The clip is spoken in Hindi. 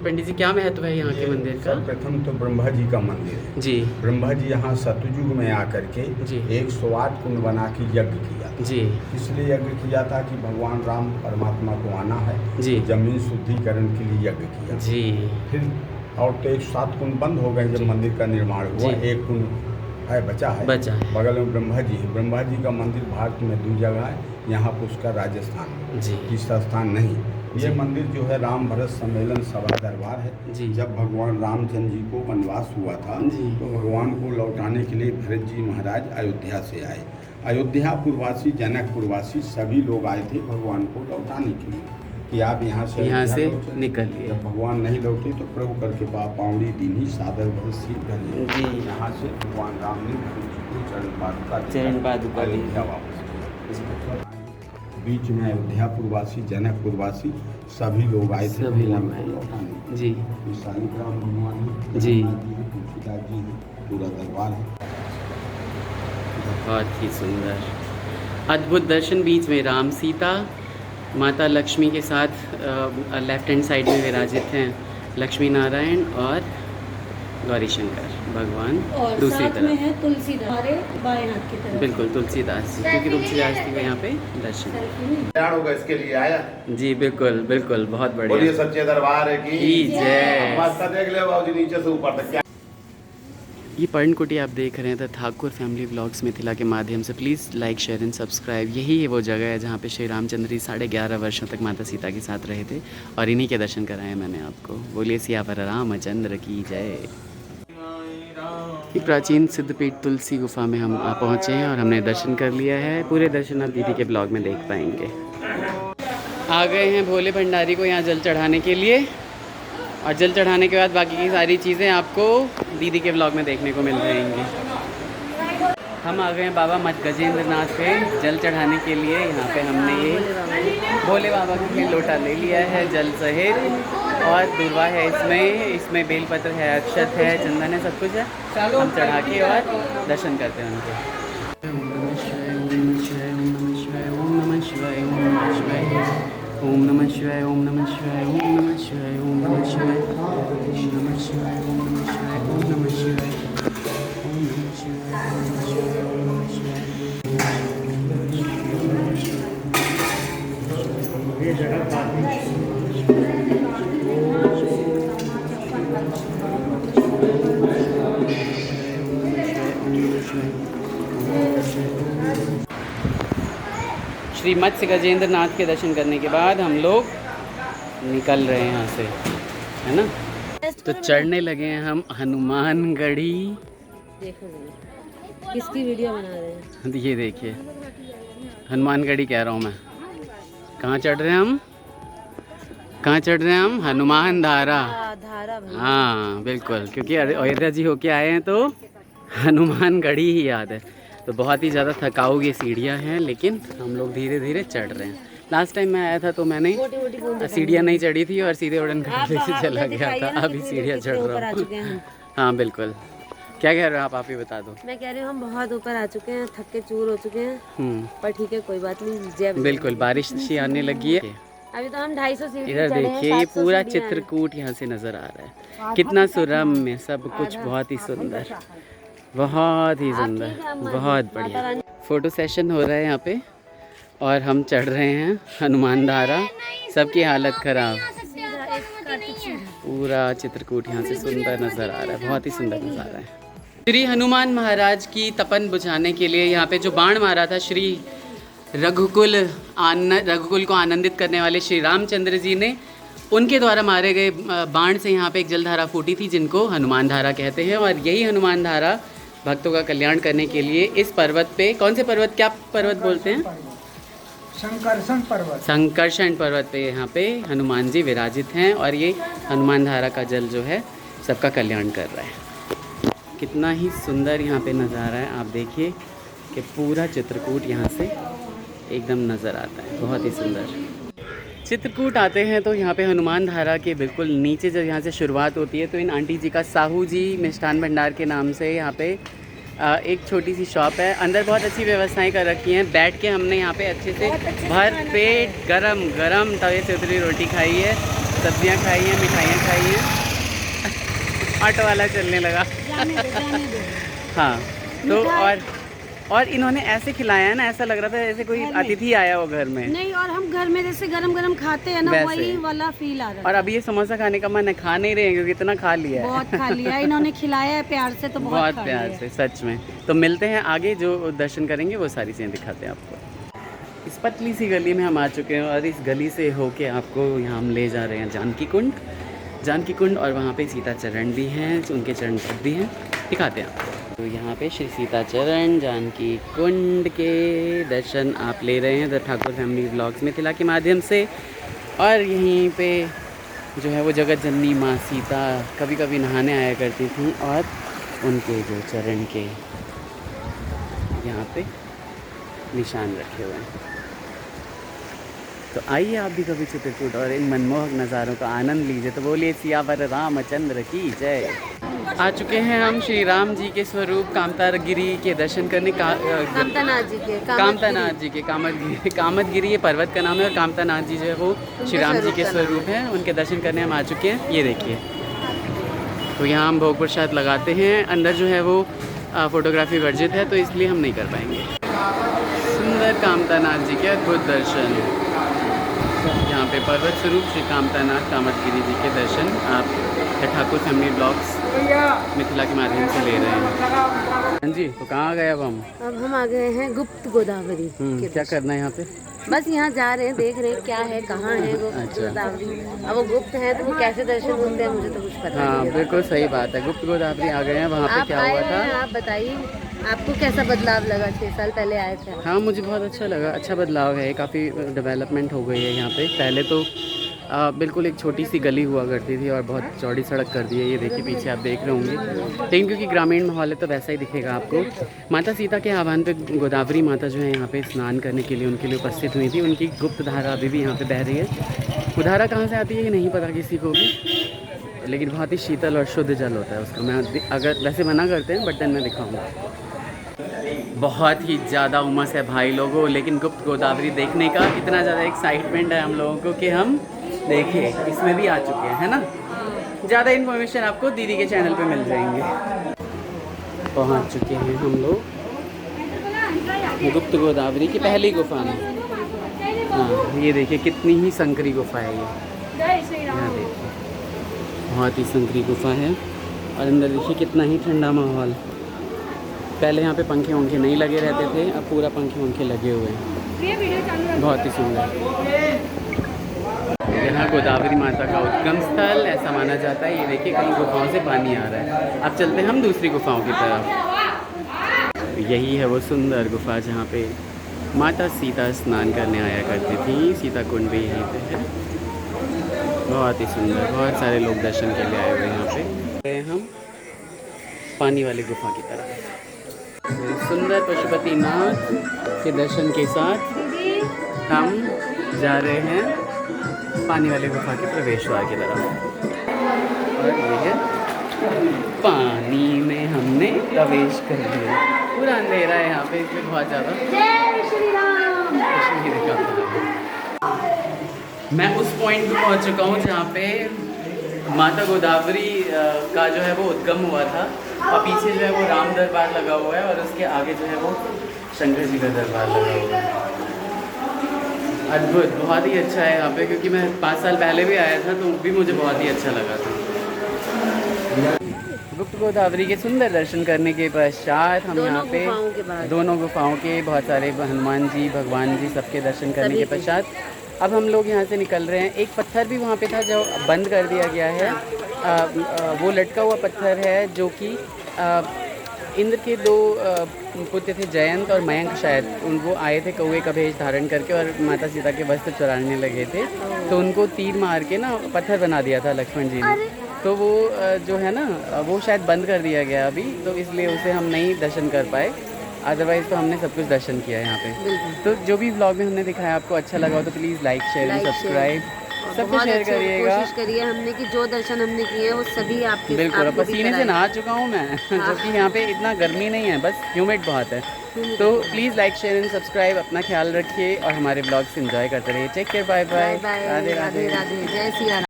पंडित जी क्या महत्व है यहाँ के मंदिर का? प्रथम तो ब्रह्मा जी का मंदिर है जी। ब्रह्मा जी यहाँ सतयुग में आकर के जी 108 कुंड बना के यज्ञ किया जी इसलिए यज्ञ किया था कि भगवान राम परमात्मा को आना है जी जमीन शुद्धिकरण के लिए यज्ञ किया जी। फिर और तो 107 कुंड बंद हो गए जब मंदिर का निर्माण हुआ। एक कुंड है बचा है बगल में ब्रह्मा जी है। ब्रह्मा जी का मंदिर भारत में 2 जगह है, यहाँ पर उसका राजस्थान जी तीसरा स्थान नहीं। ये मंदिर जो है राम भरत सम्मेलन सभा दरबार है जी। जब भगवान रामचंद्र जी को वनवास हुआ था तो भगवान को लौटाने के लिए भरत जी महाराज अयोध्या से आए। अयोध्यापुरवासी जनकपुरवासी सभी लोग आए थे भगवान को लौटाने के लिए कि आप यहाँ से निकलिए। जब भगवान नहीं लौटे तो प्रभु करके पावड़ी दीनी सादर भर सिर जी। यहाँ से भगवान राम ने चरण पादुका वापस बीच में अयोध्यापुरवासी जनकपुरवासी सभी लोग आए थे भगवान को लौटाने जी। शालिग्राम भगवान जी तुलसीदास जी पूरा दरबार है। बहुत ही सुंदर अद्भुत दर्शन। बीच में राम सीता माता लक्ष्मी के साथ लेफ्ट हैंड साइड में विराजित हैं लक्ष्मी नारायण और गौरी शंकर भगवान और दूसरी साथ तरफ में है तुलसीदास बाएं हाथ की तरफ। बिल्कुल तुलसीदास जी क्योंकि तुलसीदास जी को यहाँ पे दर्शन होगा इसके लिए आया जी। बिल्कुल बिल्कुल बहुत बढ़िया। बोलिए सच्चे दरबार की जय। रास्ता देख ले बाबूजी नीचे से ऊपर तक क्या। ये पर्णकुटी आप देख रहे हैं तो ठाकुर फैमिली व्लॉग्स मिथिला के माध्यम से please like share and subscribe. यही है वो जगह है जहाँ पे श्री रामचंद्र जी 11.5 वर्षों तक माता सीता के साथ रहे थे और इन्हीं के दर्शन कराए मैंने आपको। बोलिए सियावर रामचंद्र की जय। ये प्राचीन सिद्धपीठ तुलसी गुफा में हम पहुँचे हैं और हमने दर्शन कर लिया है। पूरे दर्शन आप दीदी के ब्लॉग में देख पाएंगे। आ गए हैं भोले भंडारी को यहाँ जल चढ़ाने के लिए और जल चढ़ाने के बाद बाकी की सारी चीज़ें आपको दीदी के ब्लॉग में देखने को मिल जाएंगी। हम आ गए हैं बाबा मठ गजेंद्र नाथ पे जल चढ़ाने के लिए। यहाँ पे हमने ये भोले बाबा के लिए लोटा ले लिया है जल सहित और दूर्वा है इसमें बेलपत्र है अक्षत है चंदन है सब कुछ है। हम चढ़ा के और दर्शन करते हैं उनके। ओम नमः शिवाय ओम नमः शिवाय ओम नमः शिवाय ओम नमः शिवाय ओम नमः शिवाय ओम नमः शिवाय ओम नमः शिवाय ओम नमः शिवाय ओम नमः शिवाय ओम नमः शिवाय ओम नमः शिवाय ओम नमः शिवाय ओम नमः श्री मत्स्य गजेंद्र नाथ के दर्शन करने के बाद हम लोग निकल रहे हैं यहाँ से, है ना। तो चढ़ने लगे हैं हम हनुमानगढ़ी। देखो किसकी वीडियो बना रहे हैं? ये देखिए हनुमानगढ़ी कह रहा हूँ मैं। कहाँ चढ़ रहे हैं हम? कहाँ चढ़ रहे हैं हम? हनुमान धारा। हाँ बिल्कुल, क्योंकि अयोध्या जी होके आए हैं तो हनुमानगढ़ी ही याद है। तो बहुत ही ज़्यादा थकाऊ ये सीढ़ियाँ हैं लेकिन हम लोग धीरे धीरे चढ़ रहे हैं। लास्ट टाइम मैं आया था तो मैंने सीढ़ियाँ नहीं चढ़ी थी और सीधे उड़न खटोले से चला गया था। अभी सीढ़ियाँ चढ़ रहा हूँ। हाँ बिल्कुल। क्या कह रहे हो आप ही बता दो। मैं कह रही हूँ हम बहुत ऊपर आ चुके हैं, थक के चूर हो चुके हैं, पर ठीक है कोई बात नहीं। बिल्कुल बारिश सी आने लगी है। अभी तो हम 250 सीढ़ी इधर देखिए ये पूरा चित्रकूट यहाँ से नज़र आ रहा है। कितना सुरम्य सब कुछ, बहुत ही सुंदर, बहुत ही सुंदर, बहुत बढ़िया। फ़ोटो सेशन हो रहा है यहाँ पे और हम चढ़ रहे हैं हनुमान धारा। सबकी हालत ख़राब। पूरा चित्रकूट यहाँ से सुंदर नज़र आ रहा है, बहुत ही सुंदर नज़ारा है। श्री हनुमान महाराज की तपन बुझाने के लिए यहाँ पे जो बाण मारा था श्री रघुकुल को आनंदित करने वाले श्री रामचंद्र जी ने, उनके द्वारा मारे गए बाण से यहाँ पे एक जलधारा फूटी थी जिनको हनुमान धारा कहते हैं। और यही हनुमान धारा भक्तों का कल्याण करने के लिए इस पर्वत पे, कौन से पर्वत, क्या पर्वत बोलते हैं? संकर्षण पर्वत। संकर्षण पर्वत पे यहाँ पे हनुमान जी विराजित हैं और ये हनुमान धारा का जल जो है सबका कल्याण कर रहा है। कितना ही सुंदर यहाँ पे नज़ारा है। आप देखिए कि पूरा चित्रकूट यहाँ से एकदम नज़र आता है, बहुत ही सुंदर। चित्रकूट आते हैं तो यहाँ पे हनुमान धारा के बिल्कुल नीचे जब यहाँ से शुरुआत होती है तो इन आंटी जी का साहू जी मिष्ठान भंडार के नाम से यहाँ पे एक छोटी सी शॉप है। अंदर बहुत अच्छी व्यवस्थाएं कर रखी हैं। बैठ के हमने यहाँ पे अच्छे से भर पेट गरम गरम तवे से उतरी रोटी खाई है, सब्जियाँ खाई हैं, मिठाइयाँ खाई हैं ऑटो वाला चलने लगा। जाने दो। हाँ तो मिठाई- और इन्होंने ऐसे खिलाया है ना, ऐसा लग रहा था जैसे कोई घर में। अतिथि आया हो घर में। नहीं, और हम घर में जैसे गरम गरम खाते हैं ना, वैसे। वही वाला फील आ रहा और है। अभी ये समोसा खाने का मन है, खा नहीं रहे हैं क्योंकि इतना खा लिया है। बहुत खा लिया इन्होंने, खिलाया है प्यार से तो बहुत खा प्यार लिया। से, सच में। तो मिलते हैं आगे, जो दर्शन करेंगे वो सारी चीज़ें दिखाते हैं आपको। इस पतली सी गली में हम आ चुके हैं और इस गली से होके आपको यहाँ हम ले जा रहे हैं जानकी कुंड, और वहाँ पे सीता चरण भी हैं, उनके चरण पद भी हैं, दिखाते हैं आपको। तो यहाँ पे श्री सीता चरण जानकी कुंड के दर्शन आप ले रहे हैं the Thakur family vlogs Mithila के माध्यम से। और यहीं पे जो है वो जगत जननी माँ सीता कभी कभी नहाने आया करती थी, और उनके जो चरण के यहाँ पे निशान रखे हुए हैं। तो आइए आप भी कभी चित्रकूट और इन मनमोहक नज़ारों का आनंद लीजिए। तो बोलिए सियावर रामचंद्र की जय। आ चुके हैं हम श्री राम जी के स्वरूप कामतागिरी के दर्शन करने कामतानाथ जी के कामतानाथ जी के कामतगिरी ये पर्वत का नाम है, और कामतानाथ जी जो है वो श्री राम जी के स्वरूप हैं, उनके दर्शन करने हम आ चुके हैं। ये देखिए, तो यहाँ हम भोग प्रसाद लगाते हैं। अंदर जो है वो फोटोग्राफी वर्जित है, तो इसलिए हम नहीं कर पाएंगे। सुंदर कामतानाथ जी के अद्भुत दर्शन, यहाँ पे पर्वत स्वरूप श्री कामतानाथ कामतगिरी जी के दर्शन आप ठाकुर फैमिली ब्लॉग्स मिथिला के माध्यम से ले रहे हैं। हाँ जी, तो कहाँ गए अब हम आ गए हैं गुप्त गोदावरी के क्या करना है यहाँ पे? बस यहाँ जा रहे हैं, देख रहे हैं क्या है, कहाँ है वो गोदावरी। अब वो गुप्त है तो वो कैसे दर्शन होते हैं मुझे तो कुछ पता हाँ नहीं। बिल्कुल सही बात है, गुप्त गोदावरी आ गए हैं। वहाँ पे आप क्या आए हुआ था? हैं, आप बताइए आपको कैसा बदलाव लगा? 6 साल पहले आए थे। हाँ मुझे बहुत अच्छा लगा, अच्छा बदलाव है, काफ़ी डेवलपमेंट हो गई है यहाँ पे। पहले तो बिल्कुल एक छोटी सी गली हुआ करती थी और बहुत चौड़ी सड़क कर दी है। ये देखिए पीछे आप देख रहे होंगे, लेकिन क्योंकि ग्रामीण माहौल है तो वैसा ही दिखेगा आपको। माता सीता के आह्वान पे गोदावरी माता जो है यहाँ पे स्नान करने के लिए उनके लिए उपस्थित हुई थी। उनकी गुप्त धारा अभी भी यहाँ पे बह रही है। वो धारा कहाँ से आती है ये नहीं पता किसी को भी, लेकिन बहुत ही शीतल और शुद्ध जल होता है उसका। मैं अगर वैसे मना करते हैं बट देन मैं दिखाऊँगा। बहुत ही ज़्यादा उमस है भाई लोगों, लेकिन गुप्त गोदावरी देखने का इतना ज़्यादा एक्साइटमेंट है हम लोगों को कि हम देखिए इसमें भी आ चुके हैं, है ना। ज़्यादा इन्फॉर्मेशन आपको दीदी के चैनल पे मिल जाएंगे। पहुंच चुके हैं हम लोग गुप्त गोदावरी की पहली गुफा में। हाँ ये देखिए कितनी ही संकरी गुफा है ये, यहाँ देखिए बहुत ही संकरी गुफा है। और अंदर देखिए कितना ही ठंडा माहौल। पहले यहाँ पे पंखे वंखे नहीं लगे रहते थे, अब पूरा पंखे वंखे लगे हुए हैं, बहुत ही सुंदर। यहाँ गोदावरी माता का उद्गम स्थल ऐसा माना जाता है। ये देखिए कई गुफाओं से पानी आ रहा है। अब चलते हैं हम दूसरी गुफाओं की तरफ। यही है वो सुंदर गुफा जहाँ पे माता सीता स्नान करने आया करती थी। सीता कुंड भी यहीं पे है, बहुत ही सुंदर। बहुत सारे लोग दर्शन के लिए आए हुए यहाँ पे। हम पानी वाली गुफा की तरफ सुंदर पशुपति नाथ के दर्शन के साथ हम जा रहे हैं पानी वाली गुफा के प्रवेश द्वार की तरफ। और ये है पानी में हमने प्रवेश कर लिया। पूरा अंधेरा है यहाँ पे, इसलिए बहुत ज़्यादा नहीं दिखा पा रहा। मैं उस पॉइंट पे पहुँच चुका हूँ जहाँ पे माता गोदावरी का जो है वो उद्गम हुआ था, और पीछे जो है वो राम दरबार लगा हुआ है, और उसके आगे जो है वो शंकर जी का दरबार लगा हुआ है। अद्भुत, बहुत ही अच्छा है यहाँ पे, क्योंकि मैं 5 साल पहले भी आया था तो भी मुझे बहुत ही अच्छा लगा था। गुप्त गोदावरी के सुंदर दर्शन करने के पश्चात हम यहाँ पे दोनों गुफाओं के बहुत सारे हनुमान जी भगवान जी सबके दर्शन करने के पश्चात अब हम लोग यहाँ से निकल रहे हैं। एक पत्थर भी वहाँ पे था जो बंद कर दिया गया है। वो लटका हुआ पत्थर है जो कि इंद्र के 2 पुत्र थे, जयंत और मयंक शायद, वो आए थे कौवे का भेष धारण करके और माता सीता के वस्त्र चुराने लगे थे। तो उनको तीर मार के ना पत्थर बना दिया था लक्ष्मण जी ने। तो वो जो है ना वो शायद बंद कर दिया गया अभी, तो इसलिए उसे हम नहीं दर्शन कर पाए। अदरवाइज़ तो हमने सब कुछ दर्शन किया है यहाँ पे। तो जो भी व्लॉग में हमने दिखाया आपको अच्छा लगा हो तो please like share and subscribe सब कुछ शेयर करिएगा। कोशिश करिए हमने कि जो दर्शन हमने किए वो सभी आपके बिल्कुल। पसीने से नहा चुका हूँ मैं जो कि यहाँ पे इतना गर्मी नहीं है, बस ह्यूमिड बहुत है। तो please like share and subscribe, अपना ख्याल रखिए और हमारे ब्लॉग्स एंजॉय करते रहिए। Take care, bye bye, Radhe Radhe, जय सिया राम।